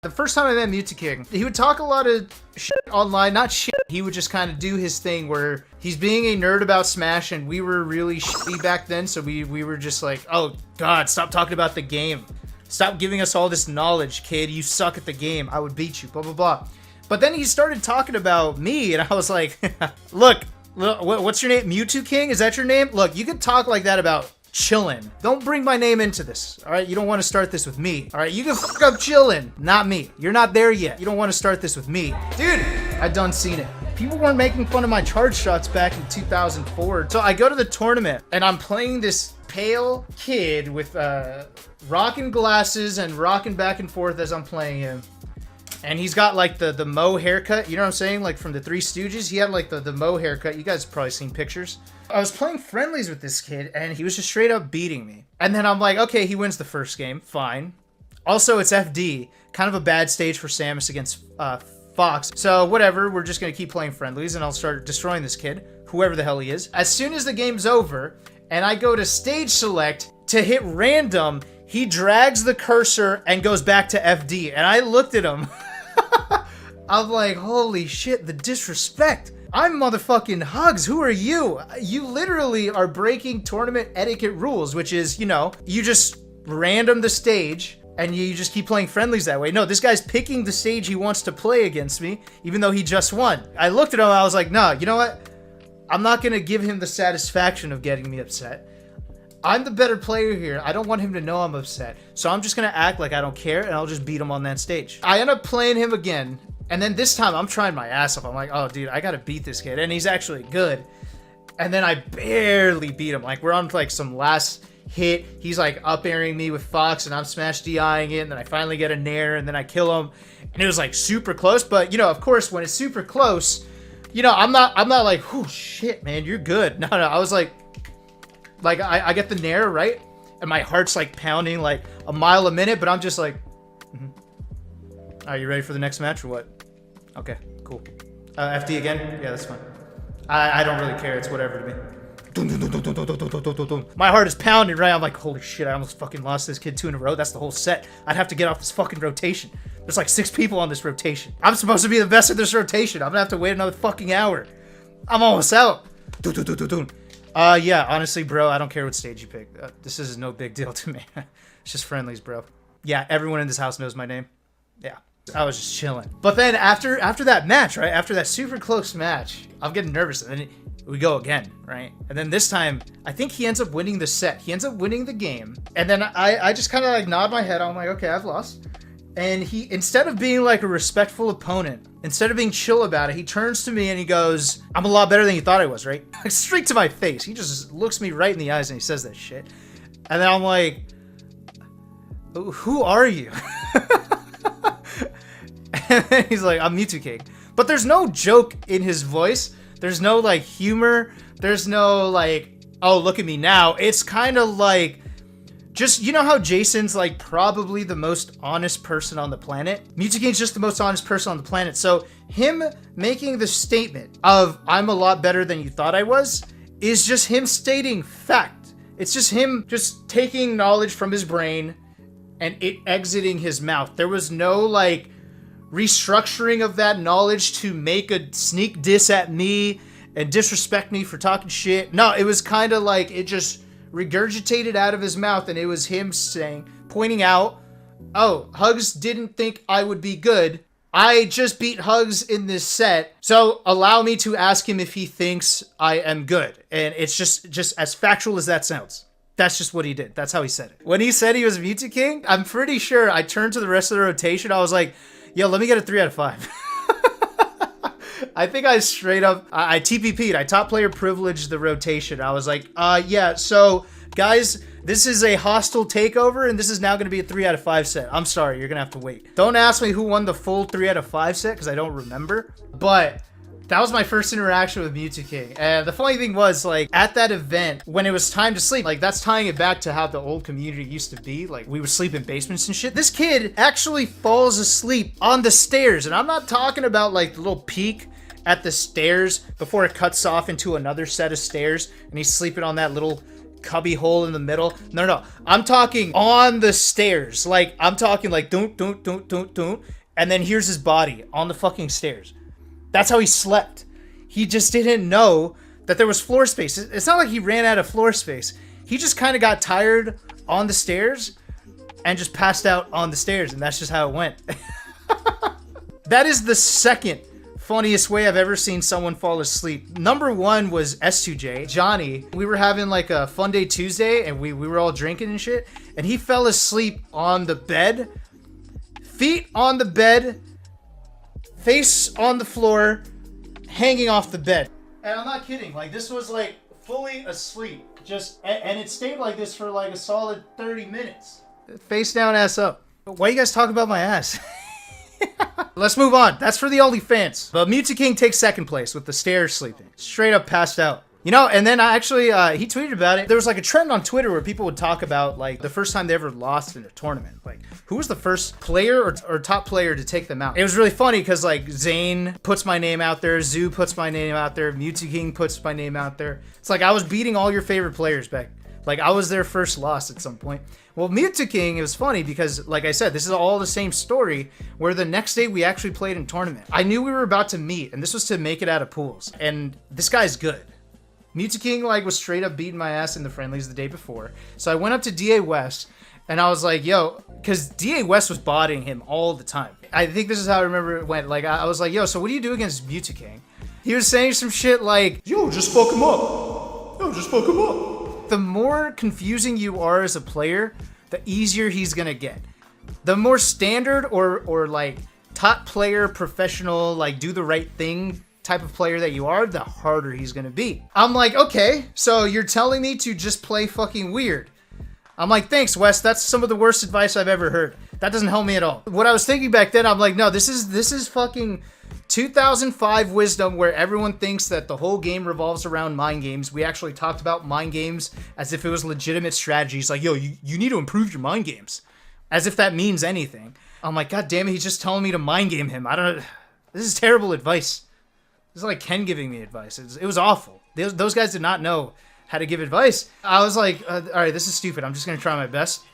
The first time I met M2K, he would talk a lot of shit online, not shit. He would just kind of do his thing where he's being a nerd about Smash, and we were really shitty back then, so we were just like, oh god, stop talking about the game. Stop giving us all this knowledge, kid. You suck at the game. I would beat you, blah, blah, blah. But then he started talking about me, and I was like, look, what's your name? M2K? Is that your name? Look, you can talk like that about chillin'. Don't bring my name into this, all right? You don't want to start this with me, all right? You can fuck up chillin', not me. You're not there yet. You don't want to start this with me. Dude, I done seen it. People weren't making fun of my charge shots back in 2004. So I go to the tournament, and I'm playing this pale kid with rocking glasses and rocking back and forth as I'm playing him. And he's got like the Mo haircut, you know what I'm saying? Like from the Three Stooges, he had like the Mo haircut. You guys have probably seen pictures. I was playing friendlies with this kid, and he was just straight up beating me. And then I'm like, okay, he wins the first game, fine. Also, it's FD, kind of a bad stage for Samus against Fox. So whatever, we're just gonna keep playing friendlies, and I'll start destroying this kid, whoever the hell he is. As soon as the game's over, and I go to stage select to hit random, he drags the cursor and goes back to FD. And I looked at him. I'm like, holy shit, the disrespect. I'm motherfucking Hugs. Who are you? You literally are breaking tournament etiquette rules, which is, you know, you just random the stage and you just keep playing friendlies that way. No, this guy's picking the stage he wants to play against me, even though he just won. I looked at him, I was like, no, you know what? I'm not gonna give him the satisfaction of getting me upset. I'm the better player here. I don't want him to know I'm upset. So I'm just gonna act like I don't care, and I'll just beat him on that stage. I end up playing him again, and then this time I'm trying my ass off. I'm like, oh dude, I gotta beat this kid, and he's actually good. And then I barely beat him. Like, we're on like some last hit. He's like up airing me with Fox, and I'm smash DIing it, and then I finally get a nair, and then I kill him. And it was like super close, but you know, of course, when it's super close, you know, I'm not like, oh shit, man, you're good. No, I was like I get the nair, right? And my heart's like pounding like a mile a minute, but I'm just like, Are you ready for the next match or what? Okay, cool. FD again? Yeah, that's fine. I don't really care. It's whatever to me. My heart is pounding, right? I'm like, holy shit, I almost fucking lost this kid 2 in a row. That's the whole set. I'd have to get off this fucking rotation. There's like 6 people on this rotation. I'm supposed to be the best at this rotation. I'm gonna have to wait another fucking hour. I'm almost out. Yeah, honestly, bro, I don't care what stage you pick. This is no big deal to me. It's just friendlies, bro. Yeah, everyone in this house knows my name. Yeah, I was just chilling. But then after that match, right? After that super close match, I'm getting nervous, and then we go again, right? And then this time, I think he ends up winning the set. He ends up winning the game. And then I just kind of like nod my head. I'm like, okay, I've lost. And he, instead of being like a respectful opponent, instead of being chill about it, he turns to me and he goes, I'm a lot better than you thought I was, right? Straight to my face. He just looks me right in the eyes and he says that shit. And then I'm like, who are you? And then he's like, I'm M2K. But there's no joke in his voice. There's no like humor. There's no like, oh, look at me now. It's kind of like, just, you know how Jason's like probably the most honest person on the planet? M2K's just the most honest person on the planet. So him making the statement of I'm a lot better than you thought I was is just him stating fact. It's just him just taking knowledge from his brain and it exiting his mouth. There was no like restructuring of that knowledge to make a sneak diss at me and disrespect me for talking shit. No, it was kind of like it just regurgitated out of his mouth, and it was him saying, pointing out, oh, Hugs didn't think I would be good. I just beat Hugs in this set, so allow me to ask him if he thinks I am good. And it's just as factual as that sounds. That's just what he did. That's how he said it. When he said he was M2K, I'm pretty sure I turned to the rest of the rotation. I was like, yo, let me get a 3 out of 5. I think I straight up, I TPP'd. I top player privileged the rotation. I was like, yeah, so guys, this is a hostile takeover, and this is now going to be a 3 out of 5 set. I'm sorry, you're going to have to wait. Don't ask me who won the full 3 out of 5 set, because I don't remember. But that was my first interaction with M2K. And the funny thing was, like, at that event, when it was time to sleep, like, that's tying it back to how the old community used to be. Like, we would sleep in basements and shit. This kid actually falls asleep on the stairs. And I'm not talking about, like, the little peak at the stairs before it cuts off into another set of stairs, and he's sleeping on that little cubby hole in the middle. No. I'm talking on the stairs. Like, I'm talking like, don't. And then here's his body on the fucking stairs. That's how he slept. He just didn't know that there was floor space. It's not like he ran out of floor space. He just kind of got tired on the stairs and just passed out on the stairs. And that's just how it went. That is the second funniest way I've ever seen someone fall asleep. Number one was S2J, Johnny. We were having like a fun day Tuesday and we were all drinking and shit. And he fell asleep on the bed, feet on the bed, face on the floor, hanging off the bed. And I'm not kidding. Like, this was like fully asleep. And it stayed like this for like a solid 30 minutes. Face down, ass up. Why you guys talk about my ass? Let's move on. That's for the OnlyFans. But M2K takes second place with the stairs sleeping. Straight up passed out. You know, and then I actually, he tweeted about it. There was like a trend on Twitter where people would talk about like the first time they ever lost in a tournament. Like, who was the first player or top player to take them out? It was really funny because like Zane puts my name out there, Zoo puts my name out there, M2K puts my name out there. It's like I was beating all your favorite players back. Like, I was their first loss at some point. Well, M2K, it was funny because, like I said, this is all the same story where the next day we actually played in tournament. I knew we were about to meet, and this was to make it out of pools. And this guy's good. M2K, like, was straight up beating my ass in the friendlies the day before. So I went up to DA West, and I was like, yo, because DA West was botting him all the time. I think this is how I remember it went. Like, I was like, yo, so what do you do against M2K? He was saying some shit like, yo, just fuck him up. Yo, just fuck him up. The more confusing you are as a player, the easier he's gonna get. The more standard or like top player, professional, like do the right thing type of player that you are, the harder he's gonna be. I'm like, okay, so you're telling me to just play fucking weird. I'm like, thanks, Wes. That's some of the worst advice I've ever heard. That doesn't help me at all. What I was thinking back then, I'm like, no, this is fucking 2005 wisdom where everyone thinks that the whole game revolves around mind games. We actually talked about mind games as if it was legitimate strategies. Like, yo, you need to improve your mind games. As if that means anything. I'm like, God damn it, he's just telling me to mind game him. This is terrible advice. This is like Ken giving me advice. It was awful. Those guys did not know how to give advice. I was like, all right, this is stupid. I'm just going to try my best.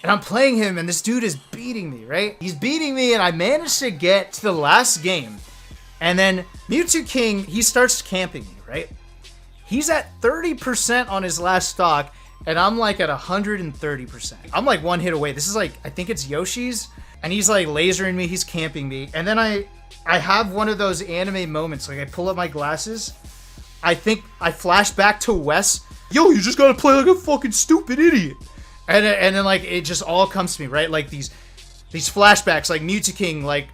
And I'm playing him, and this dude is beating me, right? He's beating me, and I managed to get to the last game. And then M2K, he starts camping me, right? He's at 30% on his last stock, and I'm like at 130%. I'm like one hit away. This is like, I think it's Yoshi's, and he's like lasering me, he's camping me. And then I have one of those anime moments, like I pull up my glasses, I think I flash back to Wes. Yo, you just gotta play like a fucking stupid idiot. And then like it just all comes to me, right? Like these flashbacks, like M2K, like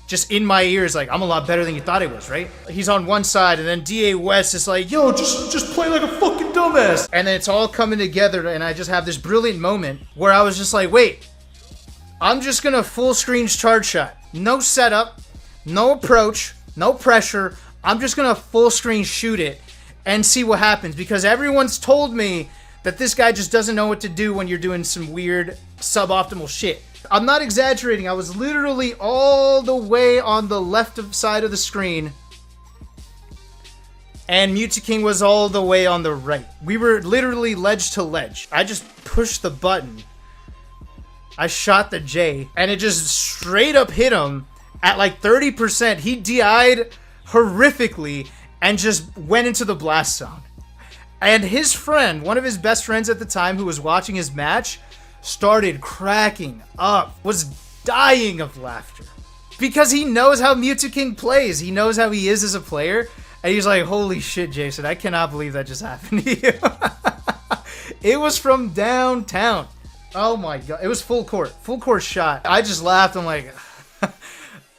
just in my ears, like I'm a lot better than you thought I was, right? He's on one side, and then DA West is like, yo, just play like a fucking dumbass. And then it's all coming together, and I just have this brilliant moment where I was just like, wait, I'm just gonna full screen charge shot. No setup, no approach, no pressure. I'm just gonna full screen shoot it and see what happens, because everyone's told me that this guy just doesn't know what to do when you're doing some weird suboptimal shit. I'm not exaggerating. I was literally all the way on the left side of the screen, and M2K was all the way on the right. We were literally ledge to ledge. I just pushed the button. I shot the J, and it just straight up hit him at like 30%. He DI'd horrifically and just went into the blast zone. And his friend, one of his best friends at the time who was watching his match, started cracking up, was dying of laughter. Because he knows how M2K plays. He knows how he is as a player. And he's like, holy shit, Jason, I cannot believe that just happened to you. It was from downtown. Oh my God. It was full court shot. I just laughed. I'm like,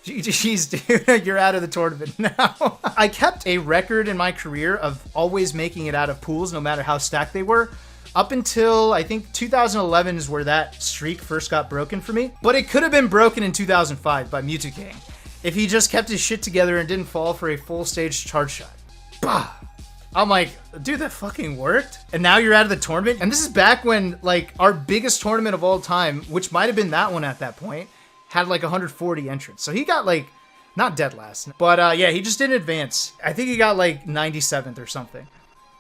jeez, dude, you're out of the tournament now. I kept a record in my career of always making it out of pools, no matter how stacked they were, up until I think 2011 is where that streak first got broken for me. But it could have been broken in 2005 by M2K if he just kept his shit together and didn't fall for a full stage charge shot. Bah! I'm like, dude, that fucking worked. And now you're out of the tournament. And this is back when like our biggest tournament of all time, which might have been that one at that point, had like 140 entrants. So he got like, not dead last, but yeah, he just didn't advance. I think he got like 97th or something.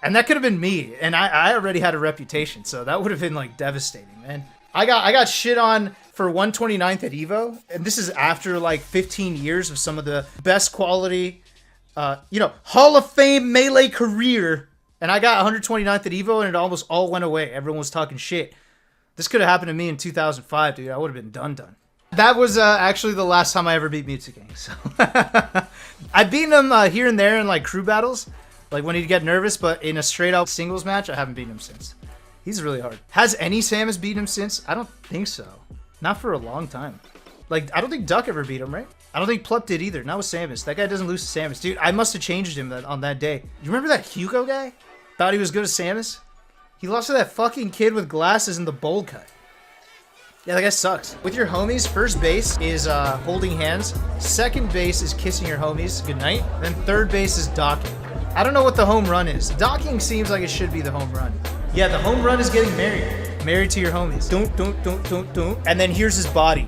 And that could have been me, and I already had a reputation, so that would have been like devastating, man. I got shit on for 129th at Evo, and this is after like 15 years of some of the best quality, Hall of Fame Melee career, and I got 129th at Evo, and it almost all went away. Everyone was talking shit. This could have happened to me in 2005, dude. I would have been done. That was actually the last time I ever beat M2K. So I've beaten him here and there in like crew battles, like when he'd get nervous, but in a straight out singles match, I haven't beaten him since. He's really hard. Has any Samus beaten him since? I don't think so. Not for a long time. Like, I don't think Duck ever beat him, right? I don't think Plup did either. Not with Samus. That guy doesn't lose to Samus. Dude, I must have changed him on that day. You remember that Hugo guy? Thought he was good at Samus? He lost to that fucking kid with glasses in the bowl cut. Yeah, that guy sucks. With your homies, first base is holding hands. Second base is kissing your homies goodnight. Then third base is docking. I don't know what the home run is. Docking seems like it should be the home run. Yeah, the home run is getting married. Married to your homies. Don't. And then here's his body.